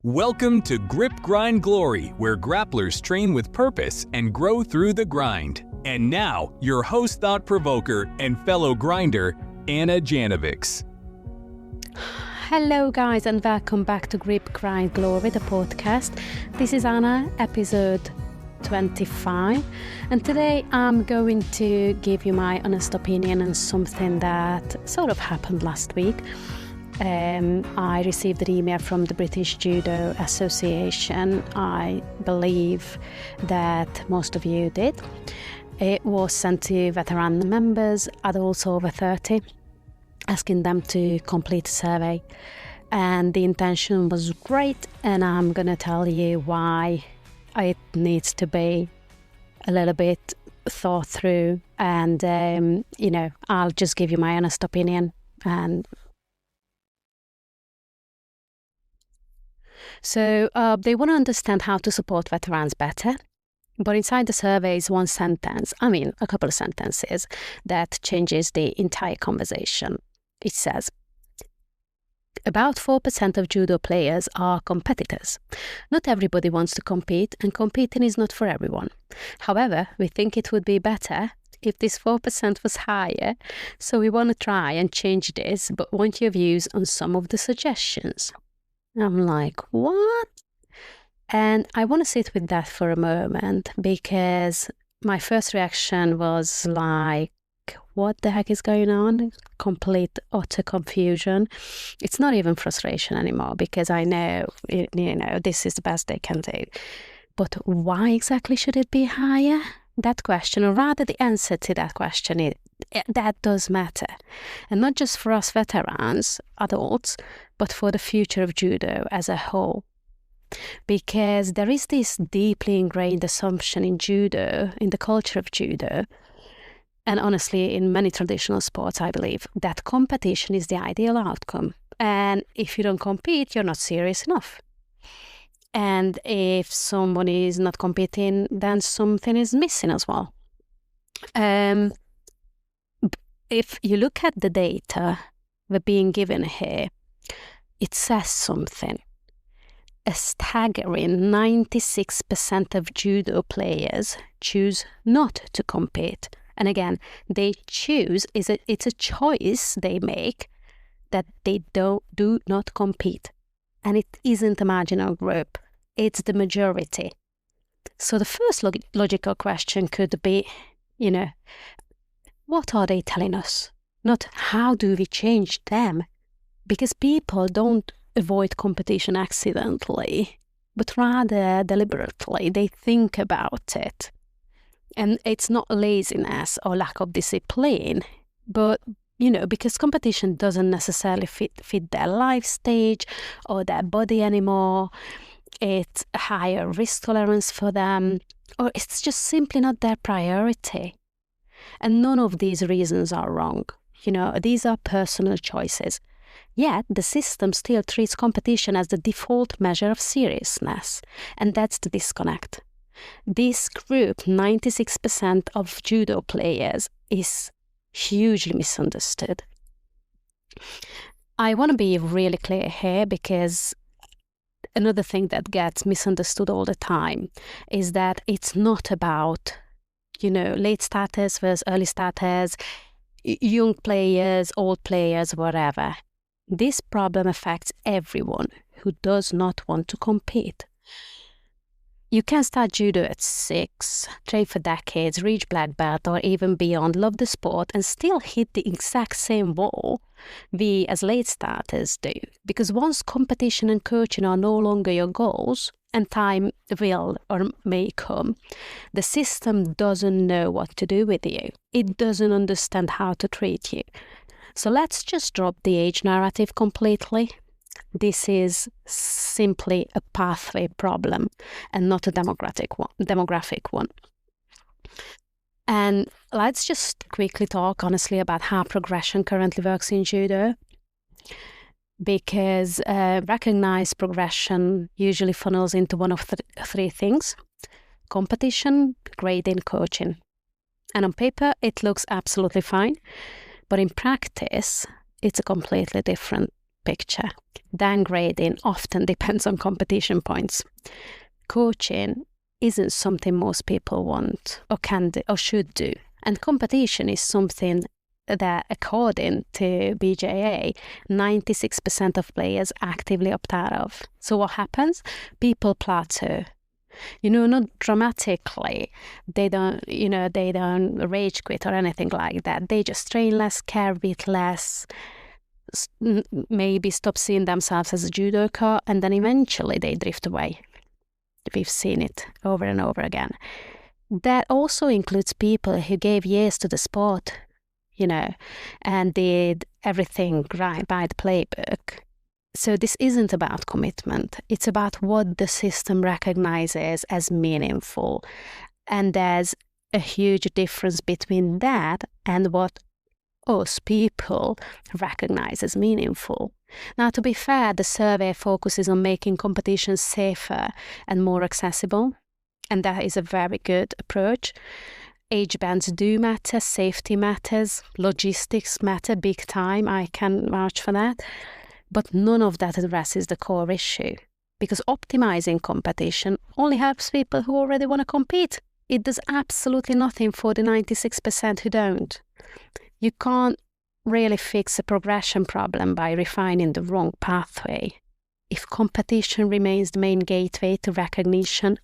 Welcome to Grip Grind Glory, where grapplers train with purpose and grow through the grind. And now, your host, thought-provoker, and fellow grinder, Anna Janovics. Hello guys, and welcome back to Grip Grind Glory, the podcast. This is Anna, episode 25, and today I'm going to give you my honest opinion on something that sort of happened last week. I received an email from the British Judo Association. I believe that most of you did. It was sent to veteran members, adults over 30, asking them to complete a survey. And the intention was great, and I'm going to tell you why it needs to be a little bit thought through. And, I'll just give you my honest opinion. And so they want to understand how to support veterans better. But inside the survey is a couple of sentences that changes the entire conversation. It says, about 4% of judo players are competitors. Not everybody wants to compete, and competing is not for everyone. However, we think it would be better if this 4% was higher, so we want to try and change this, but want your views on some of the suggestions. I'm like, what? And I want to sit with that for a moment, because my first reaction was like, what the heck is going on? Complete, utter confusion. It's not even frustration anymore, because I know, this is the best they can do. But why exactly should it be higher? That question, or rather the answer to that question, that does matter. And not just for us veterans, adults, but for the future of judo as a whole. Because there is this deeply ingrained assumption in judo, in the culture of judo, and honestly in many traditional sports, I believe, that competition is the ideal outcome. And if you don't compete, you're not serious enough. And if someone is not competing, then something is missing as well. If you look at the data we're being given here, it says something. A staggering 96% of judo players choose not to compete. And again, they choose, it's a choice they make that they do not compete. And it isn't a marginal group, it's the majority. So the first logical question could be, what are they telling us? Not how do we change them? Because people don't avoid competition accidentally, but rather deliberately. They think about it. And it's not laziness or lack of discipline, but, because competition doesn't necessarily fit their life stage or their body anymore. It's a higher risk tolerance for them, or it's just simply not their priority. And none of these reasons are wrong. These are personal choices. Yet, the system still treats competition as the default measure of seriousness. And that's the disconnect. This group, 96% of judo players, is hugely misunderstood. I want to be really clear here, because another thing that gets misunderstood all the time is that it's not about, late starters versus early starters, young players, old players, whatever. This problem affects everyone who does not want to compete. You can start judo at 6, train for decades, reach black belt or even beyond, love the sport, and still hit the exact same wall we as late starters do. Because once competition and coaching are no longer your goals, and time will or may come, the system doesn't know what to do with you. It doesn't understand how to treat you. So let's just drop the age narrative completely. This is simply a pathway problem and not a demographic one. And let's just quickly talk honestly about how progression currently works in judo. Because recognized progression usually funnels into one of three things: competition, grading, coaching. And on paper, it looks absolutely fine. But in practice, it's a completely different picture. Downgrading often depends on competition points. Coaching isn't something most people want or can do or should do. And competition is something that, according to BJA, 96% of players actively opt out of. So what happens? People plateau. Not dramatically. They don't rage quit or anything like that. They just train less, care a bit less, maybe stop seeing themselves as a judoka, and then eventually they drift away. We've seen it over and over again. That also includes people who gave years to the sport, and did everything right by the playbook. So this isn't about commitment. It's about what the system recognizes as meaningful. And there's a huge difference between that and what us people recognize as meaningful. Now, to be fair, the survey focuses on making competitions safer and more accessible. And that is a very good approach. Age bands do matter, safety matters, logistics matter big time. I can vouch for that. But none of that addresses the core issue, because optimizing competition only helps people who already want to compete. It does absolutely nothing for the 96% who don't. You can't really fix a progression problem by refining the wrong pathway. If competition remains the main gateway to recognition,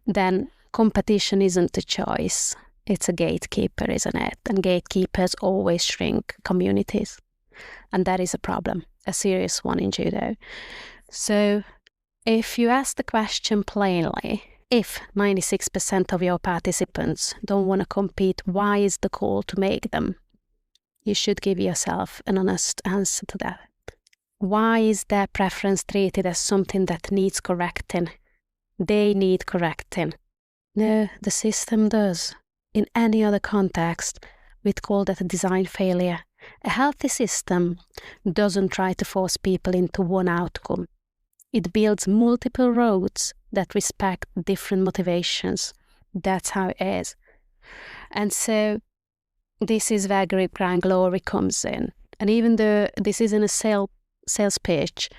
then competition isn't a choice. It's a gatekeeper, isn't it? And gatekeepers always shrink communities. And that is a problem, a serious one in judo. So if you ask the question plainly, if 96% of your participants don't want to compete, why is the call to make them? You should give yourself an honest answer to that. Why is their preference treated as something that needs correcting? They need correcting. No, the system does. In any other context, we'd call that a design failure. A healthy system doesn't try to force people into one outcome. It builds multiple roads that respect different motivations. That's how it is. And so this is where grip, grind, glory comes in. And even though this isn't a sales pitch,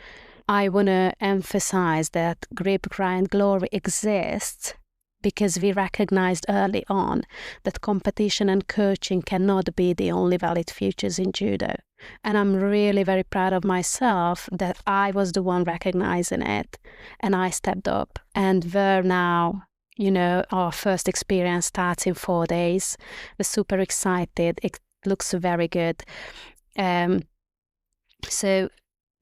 I want to emphasize that grip, grind, glory exists because we recognized early on that competition and coaching cannot be the only valid futures in judo. And I'm really very proud of myself that I was the one recognizing it, and I stepped up. And we're now, our first experience starts in 4 days. We're super excited. It looks very good. So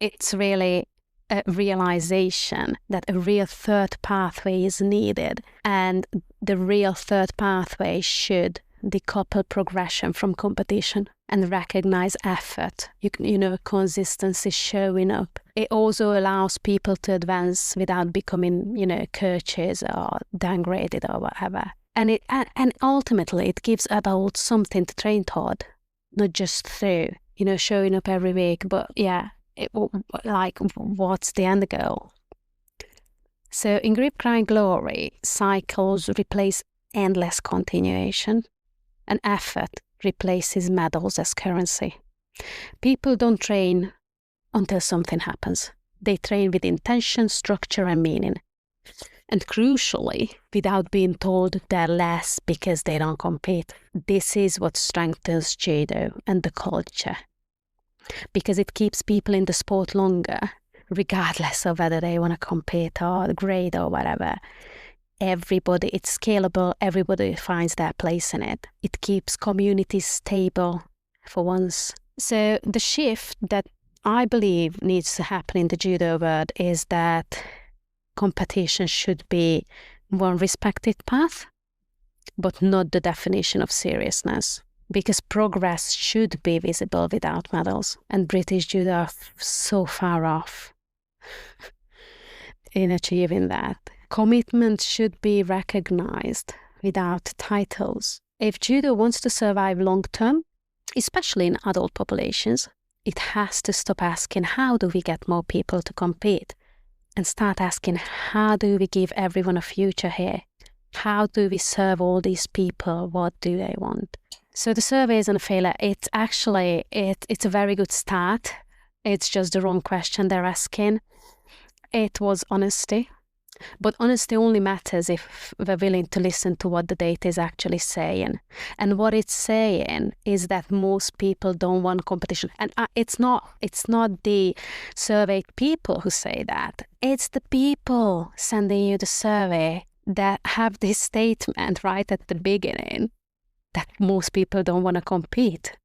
it's really a realization that a real third pathway is needed, and the real third pathway should decouple progression from competition and recognize effort, consistency, showing up. It also allows people to advance without becoming, coaches or downgraded or whatever. And ultimately it gives adults something to train toward, not just through, showing up every week, but what's the end goal? So in grip, grind, glory, cycles replace endless continuation, and effort replaces medals as currency. People don't train until something happens. They train with intention, structure, and meaning. And crucially, without being told they're less because they don't compete. This is what strengthens judo and the culture, because it keeps people in the sport longer, regardless of whether they want to compete or grade or whatever. Everybody, it's scalable, everybody finds their place in it. It keeps communities stable for once. So the shift that I believe needs to happen in the judo world is that competition should be one respected path, but not the definition of seriousness. Because progress should be visible without medals, and British judo are so far off in achieving that. Commitment should be recognized without titles. If judo wants to survive long term, especially in adult populations, it has to stop asking, how do we get more people to compete? And start asking, how do we give everyone a future here? How do we serve all these people? What do they want? So the survey isn't a failure. It's actually, it's a very good start. It's just the wrong question they're asking. It was honesty. But honesty only matters if we're willing to listen to what the data is actually saying. And what it's saying is that most people don't want competition. And it's not the surveyed people who say that. It's the people sending you the survey that have this statement right at the beginning that most people don't want to compete.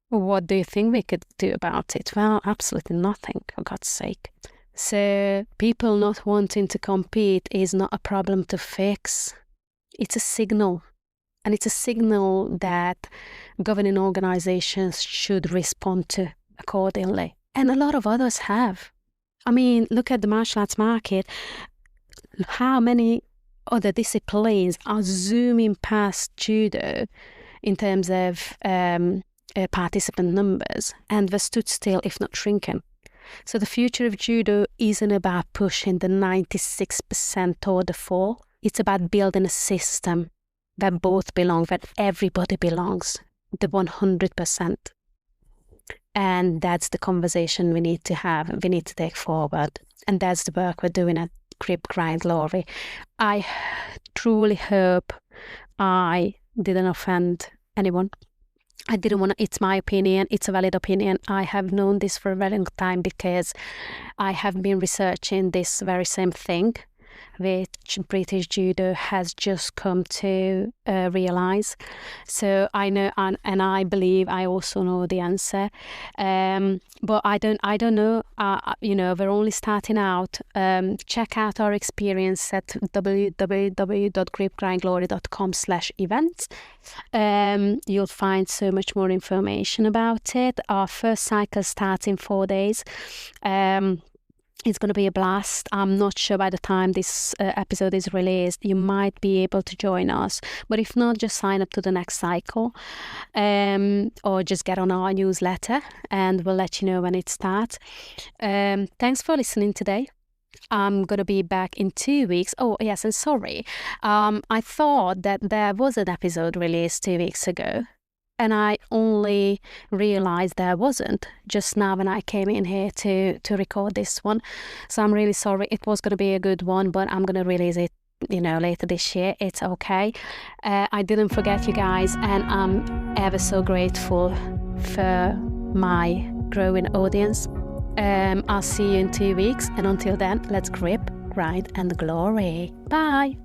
What do you think we could do about it? Well, absolutely nothing, for God's sake. So people not wanting to compete is not a problem to fix. It's a signal. And it's a signal that governing organizations should respond to accordingly. And a lot of others have. I mean, look at the martial arts market. How many other disciplines are zooming past judo in terms of participant numbers, and they stood still, if not shrinking. So the future of judo isn't about pushing the 96% toward the 4%. It's about building a system that both belong, that everybody belongs, the 100%. And that's the conversation we need to have, we need to take forward. And that's the work we're doing at Grip, Grind, Glory. I truly hope I didn't offend anyone. I didn't want to, it's my opinion, it's a valid opinion. I have known this for a very long time because I have been researching this very same thing, which British Judo has just come to realise. So I know, and I believe I also know the answer. But I don't know. We're only starting out. Check out our experience at www.gripgrindglory.com/events. You'll find so much more information about it. Our first cycle starts in 4 days. It's going to be a blast. I'm not sure by the time this episode is released, you might be able to join us. But if not, just sign up to the next cycle or just get on our newsletter and we'll let you know when it starts. Thanks for listening today. I'm going to be back in 2 weeks. Oh, yes, and sorry. I thought that there was an episode released 2 weeks ago. And I only realised there wasn't just now when I came in here to record this one. So I'm really sorry. It was going to be a good one, but I'm going to release it, later this year. It's okay. I didn't forget you guys, and I'm ever so grateful for my growing audience. I'll see you in 2 weeks, and until then, let's grip, grind, and glory. Bye.